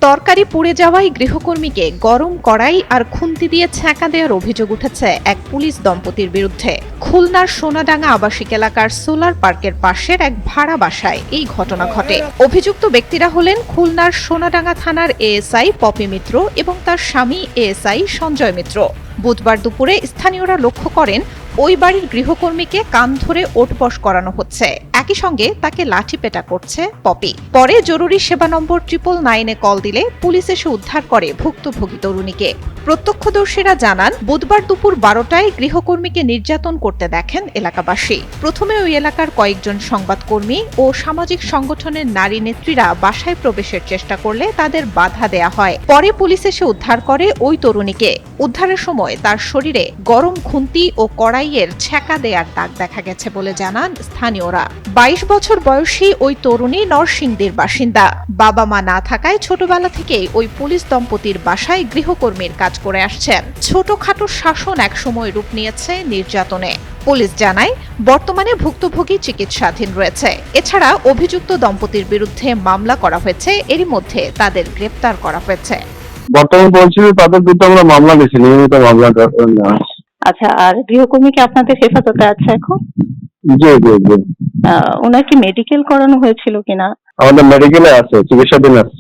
তরকারি পুড়ে যাওয়ায় গৃহকর্মীকে গরম কড়াই আর খুন্তি দিয়ে ছ্যাঁকা দেওয়ার অভিযোগ উঠেছে এক পুলিশ দম্পতির বিরুদ্ধে। খুলনার সোনাডাঙ্গা আবাসিক এলাকার সোলার পার্কের পাশের এক ভাড়া বাসায় এই ঘটনা ঘটে। অভিযুক্ত ব্যক্তিরা হলেন খুলনার সোনাডাঙ্গা থানার এএসআই পপি মিত্র এবং তার স্বামী এএসআই সঞ্জয় মিত্র। বুধবার দুপুরে স্থানীয়রা লক্ষ্য করেন ওই বাড়ির গৃহকর্মীকে কান ধরে ওঠবস করানো হচ্ছে, একই সঙ্গে তাকে লাঠিপেটা করছে পপি। পরে জরুরি সেবা নম্বর 999-এ কল দিলে পুলিশ এসে উদ্ধার করে ভুক্তভোগী তরুণীকে। প্রত্যক্ষদর্শীরা জানান, বুধবার দুপুর 12টায় গৃহকর্মীকে নির্যাতন করতে দেখেন এলাকাবাসী। প্রথমে ওই এলাকার কয়েকজন সংবাদকর্মী ও সামাজিক সংগঠনের নারী নেত্রীরা বাসায় প্রবেশের চেষ্টা করলে তাদের বাধা দেয়া হয়। পরে পুলিশ এসে উদ্ধার করে ওই তরুণীকে। উদ্ধারের সময় তার শরীরে গরম খুন্তি ও কড়াইয়ের ছ্যাঁকা দেয়ার দাগ দেখা গেছে বলে জানান স্থানীয়রা। 22 বছর বয়সী ওই তরুণী নরসিংদীর বাসিন্দা। বাবা মা না থাকায় ছোটবেলা থেকেই ওই পুলিশ দম্পতির বাসায় গৃহকর্মীর কাজ করে আসছেন। ছোটখাটো শাসন একসময় রূপ নিয়েছে নির্যাতনে। পুলিশ জানায়, বর্তমানে ভুক্তভোগী চিকিৎসাধীন রয়েছে। এছাড়া অভিযুক্ত দম্পতির বিরুদ্ধে মামলা করা হয়েছে, এরই মধ্যে তাদের গ্রেপ্তার করা হয়েছে। বর্তমান বলছিল তাদের বিরুদ্ধে আমরা মামলা নিয়েছি, নিয়মিত মামলা নেওয়া। আচ্ছা, আর গৃহকর্মী কি আপনাদের হেফাজতে আছে এখন? জি জি জি, ওনার কি মেডিকেল করানো হয়েছিল কিনা? আমাদের মেডিকেলে আছে, চিকিৎসাধীন আছে।